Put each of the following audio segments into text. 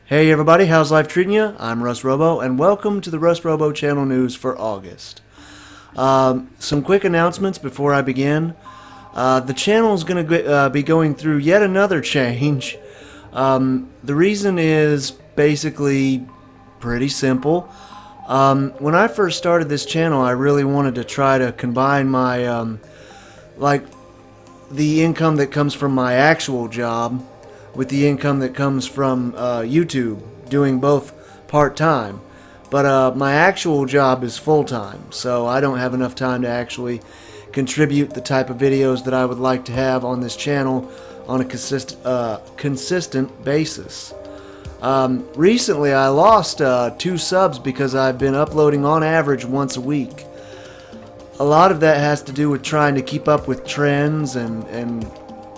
Hey everybody, how's life treating you? I'm Russ Robo, and welcome to the Russ Robo channel news for August. Some quick announcements before I begin. The channel is going to be going through yet another change. The reason is basically pretty simple. When I first started this channel, I really wanted to try to combine my, the income that comes from my actual job with the income that comes from YouTube, doing both part-time. But my actual job is full-time, so I don't have enough time to actually contribute the type of videos that I would like to have on this channel on a consistent basis. Recently I lost 2 subs because I've been uploading on average once a week. A lot of that has to do with trying to keep up with trends and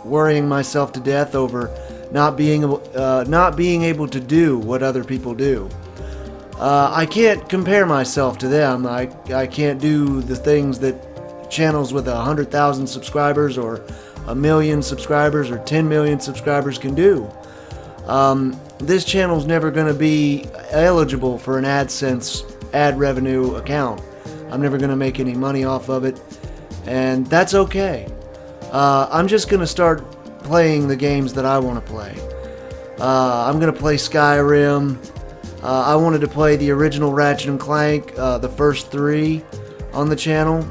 worrying myself to death over not being able to do what other people do. I can't compare myself to them. I can't do the things that channels with 100,000 subscribers or 1 million subscribers or 10 million subscribers can do. This channel's never going to be eligible for an AdSense ad revenue account. I'm never going to make any money off of it, and that's okay. I'm just going to start playing the games that I want to play. I'm going to play Skyrim. I wanted to play the original Ratchet & Clank, the first 3 on the channel.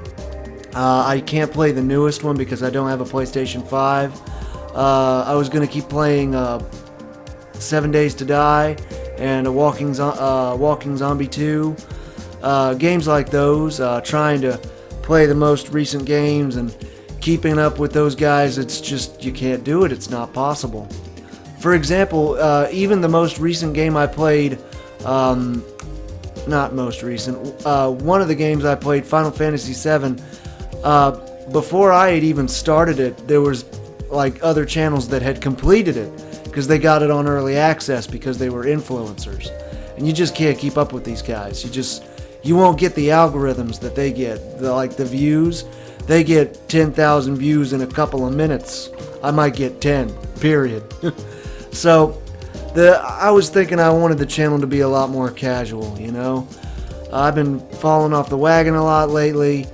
I can't play the newest one because I don't have a PlayStation 5. I was going to keep playing 7 Days to Die and Walking Zombie 2. Games like those, trying to play the most recent games and keeping up with those guys, it's just, you can't do it. It's not possible. For example, even the most recent game I played, not most recent, one of the games I played, Final Fantasy VII, before I had even started it, there was like other channels that had completed it because they got it on early access because they were influencers. And you just can't keep up with these guys. You won't get the algorithms that they get, the views. They get 10,000 views in a couple of minutes. I might get 10, period. So, I was thinking I wanted the channel to be a lot more casual, you know? I've been falling off the wagon a lot lately.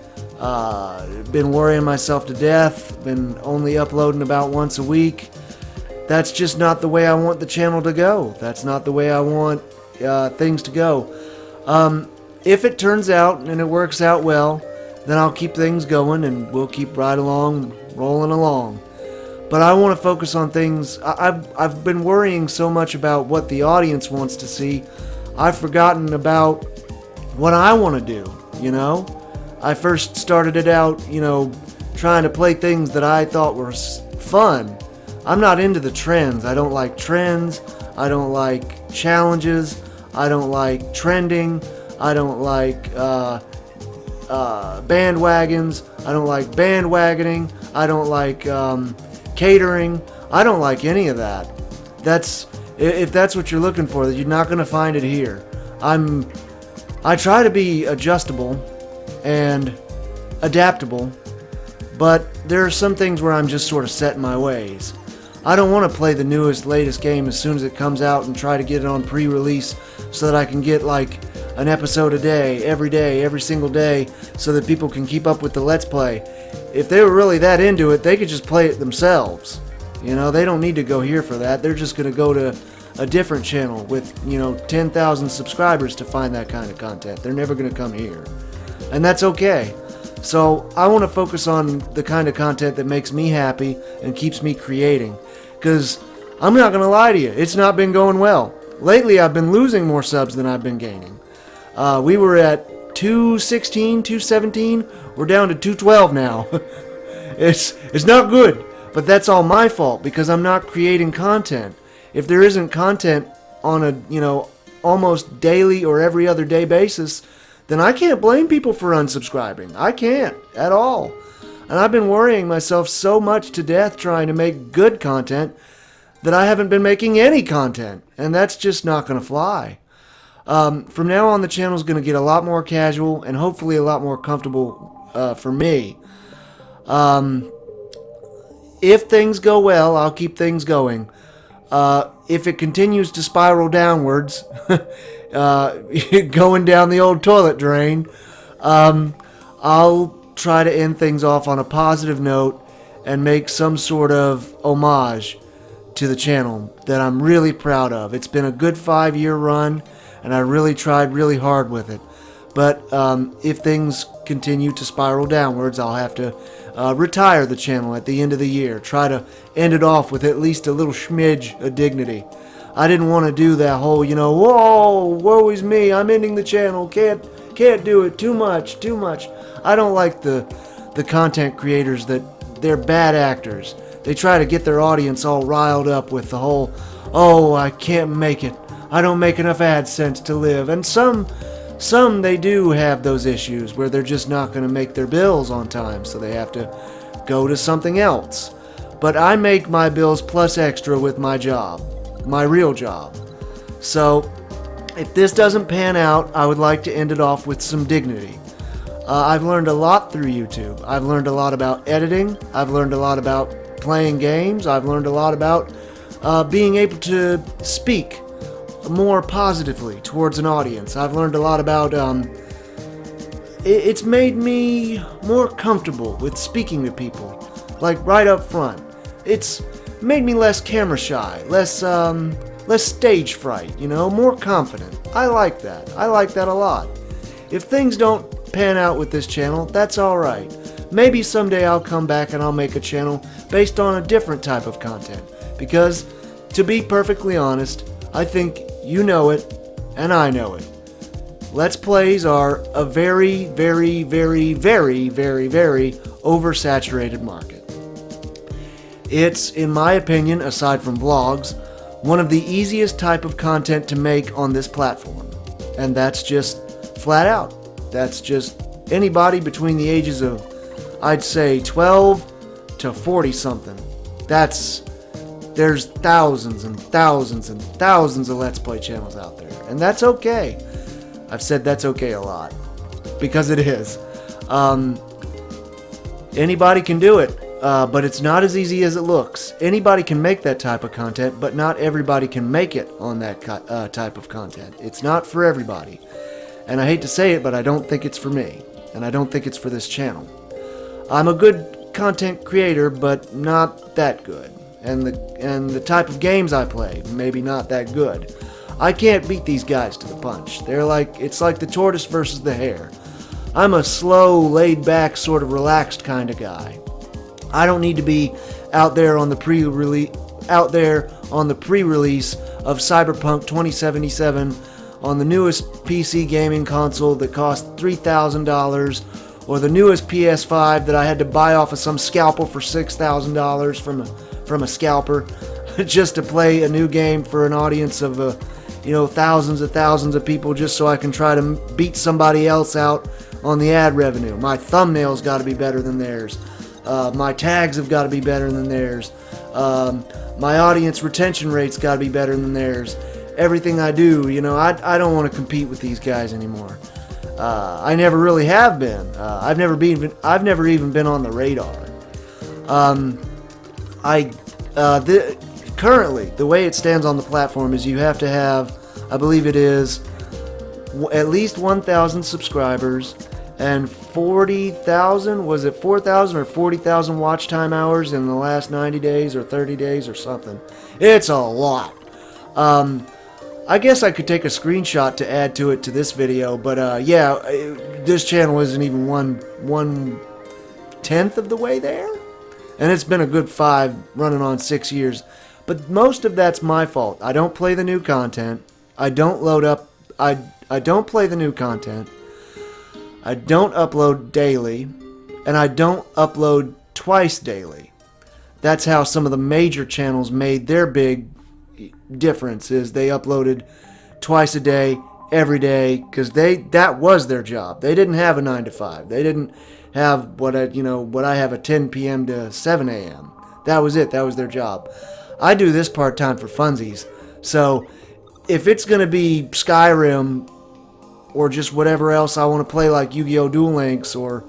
Been worrying myself to death. Been only uploading about once a week. That's just not the way I want the channel to go. That's not the way I want things to go. If it turns out and it works out well, then I'll keep things going and we'll keep right along, rolling along. But I want to focus on things. I've been worrying so much about what the audience wants to see. I've forgotten about what I want to do, you know? I first started it out, you know, trying to play things that I thought were fun. I'm not into the trends. I don't like trends. I don't like challenges. I don't like trending. I don't like bandwagons. I don't like bandwagoning. I don't like catering. I don't like any of that. If that's what you're looking for, you're not going to find it here. I try to be adjustable and adaptable, but there are some things where I'm just sort of set in my ways. I don't want to play the newest, latest game as soon as it comes out and try to get it on pre-release so that I can get like an episode a day, every single day, so that people can keep up with the Let's Play. If they were really that into it, they could just play it themselves. You know, they don't need to go here for that. They're just going to go to a different channel with, you know, 10,000 subscribers to find that kind of content. They're never going to come here. And that's okay. So I want to focus on the kind of content that makes me happy and keeps me creating. Because I'm not going to lie to you, it's not been going well. Lately I've been losing more subs than I've been gaining. We were at 216, 217. We're down to 212 now. It's not good, but that's all my fault because I'm not creating content. If there isn't content on a, you know, almost daily or every other day basis, then I can't blame people for unsubscribing. I can't at all. And I've been worrying myself so much to death trying to make good content that I haven't been making any content, and that's just not going to fly. From now on, the channel is going to get a lot more casual and hopefully a lot more comfortable for me. If things go well, I'll keep things going. If it continues to spiral downwards, going down the old toilet drain, I'll try to end things off on a positive note and make some sort of homage to the channel that I'm really proud of. It's been a good 5-year run, and I really tried really hard with it. But if things continue to spiral downwards, I'll have to retire the channel at the end of the year. Try to end it off with at least a little smidge of dignity. I didn't want to do that whole, whoa, woe is me, I'm ending the channel, can't do it, too much. I don't like the content creators that they're bad actors. They try to get their audience all riled up with the whole, oh, I can't make it, I don't make enough AdSense to live. And some they do have those issues where they're just not going to make their bills on time, so they have to go to something else. But I make my bills plus extra with my job, my real job. So if this doesn't pan out, I would like to end it off with some dignity. I've learned a lot through YouTube. I've learned a lot about editing. I've learned a lot about playing games. I've learned a lot about being able to speak more positively towards an audience. I've learned a lot about it's made me more comfortable with speaking to people, like right up front. It's made me less camera shy, less stage fright, more confident. I like that. I like that a lot. If things don't pan out with this channel, that's alright. Maybe someday I'll come back and I'll make a channel based on a different type of content. Because, to be perfectly honest, I think you know it, and I know it. Let's Plays are a very, very, very, very, very, very oversaturated market. It's, in my opinion, aside from vlogs, one of the easiest type of content to make on this platform. And that's just flat out. That's just anybody between the ages of, I'd say, 12 to 40 something. There's thousands and thousands and thousands of Let's Play channels out there. And that's okay. I've said that's okay a lot. Because it is. Anybody can do it. But it's not as easy as it looks. Anybody can make that type of content, but not everybody can make it on that type of content. It's not for everybody. And I hate to say it, but I don't think it's for me. And I don't think it's for this channel. I'm a good content creator, but not that good. And the type of games I play, maybe not that good. I can't beat these guys to the punch. It's like the tortoise versus the hare. I'm a slow, laid-back, sort of relaxed kind of guy. I don't need to be out there on the pre-release of Cyberpunk 2077 on the newest PC gaming console that cost $3,000, or the newest PS5 that I had to buy off of some scalper for $6,000 from a scalper just to play a new game for an audience of thousands of people, just so I can try to beat somebody else out on the ad revenue. My thumbnails got to be better than theirs. My tags have got to be better than theirs. My audience retention rate's got to be better than theirs. Everything I do, I don't want to compete with these guys anymore. I never really have been. I've never even been on the radar. Currently, the way it stands on the platform is you have to have, I believe it is, at least 1,000 subscribers and 40,000, was it 4,000 or 40,000 watch time hours in the last 90 days or 30 days or something. It's a lot. I guess I could take a screenshot to add to it to this video, but yeah, this channel isn't even one tenth of the way there. And it's been a good 5, running on 6 years. But most of that's my fault. I don't play the new content. I don't play the new content. I don't upload daily. And I don't upload twice daily. That's how some of the major channels made their big difference, is they uploaded twice a day, every day, because that was their job. They didn't have a 9 to 5. They didn't have what I have, a 10 p.m. to 7 a.m. That was it. That was their job. I do this part-time for funsies. So if it's going to be Skyrim or just whatever else I want to play, like Yu-Gi-Oh! Duel Links, or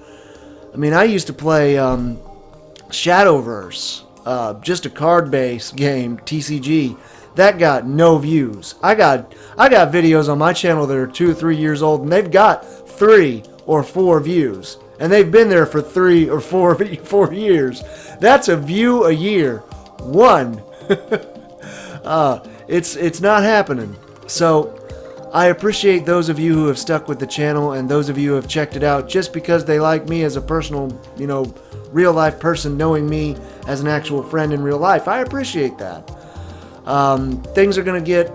I used to play Shadowverse just a card-based game, TCG, that got no views. I got videos on my channel that are 2 or 3 years old, and they've got 3 or 4 views, and they've been there for 3 or 4 years. That's a view a year. One. It's not happening. So I appreciate those of you who have stuck with the channel, and those of you who have checked it out just because they like me as a personal, real life person, knowing me as an actual friend in real life. I appreciate that. Things are going to get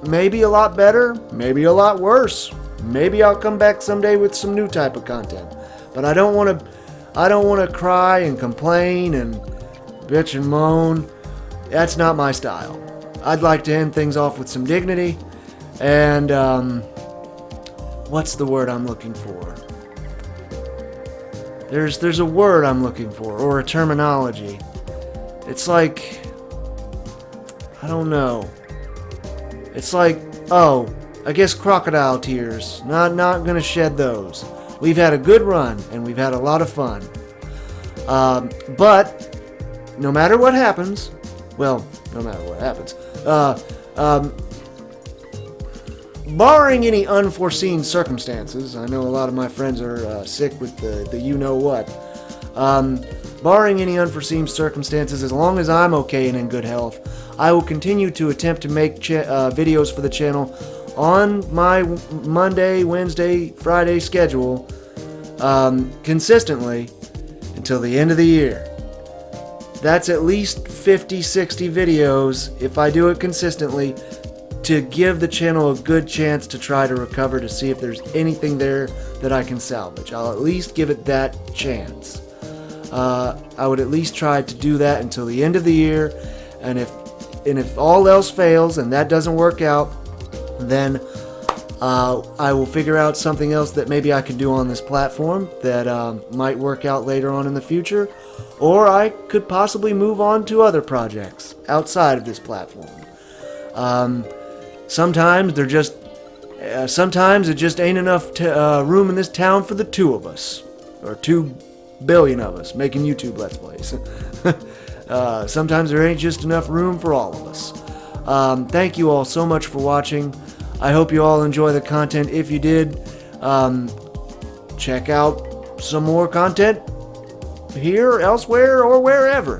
maybe a lot better, maybe a lot worse. Maybe I'll come back someday with some new type of content. But I don't want to cry and complain and bitch and moan. That's not my style. I'd like to end things off with some dignity. And, what's the word I'm looking for? There's a word I'm looking for, or a terminology. It's like, I don't know. It's like, I guess crocodile tears. Not gonna shed those. We've had a good run, and we've had a lot of fun. But, no matter what happens, barring any unforeseen circumstances, I know a lot of my friends are sick with the you-know-what. Barring any unforeseen circumstances, as long as I'm okay and in good health, I will continue to attempt to make videos for the channel on my Monday, Wednesday, Friday schedule consistently until the end of the year. That's at least 50, 60 videos, if I do it consistently, to give the channel a good chance to try to recover, to see if there's anything there that I can salvage. I'll at least give it that chance. I would at least try to do that until the end of the year, and if all else fails and that doesn't work out, then I will figure out something else that maybe I can do on this platform that might work out later on in the future, or I could possibly move on to other projects outside of this platform. Sometimes it just ain't enough room in this town for the 2 of us, or 2 billion of us making YouTube Let's Plays. Sometimes there ain't just enough room for all of us. Thank you all so much for watching. I hope you all enjoy the content. If you did, check out some more content here, elsewhere, or wherever.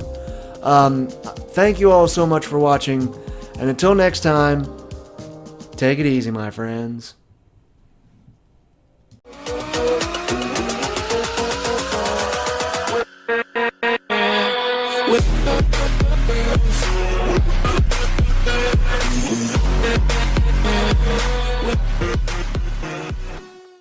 Thank you all so much for watching, and until next time, take it easy, my friends.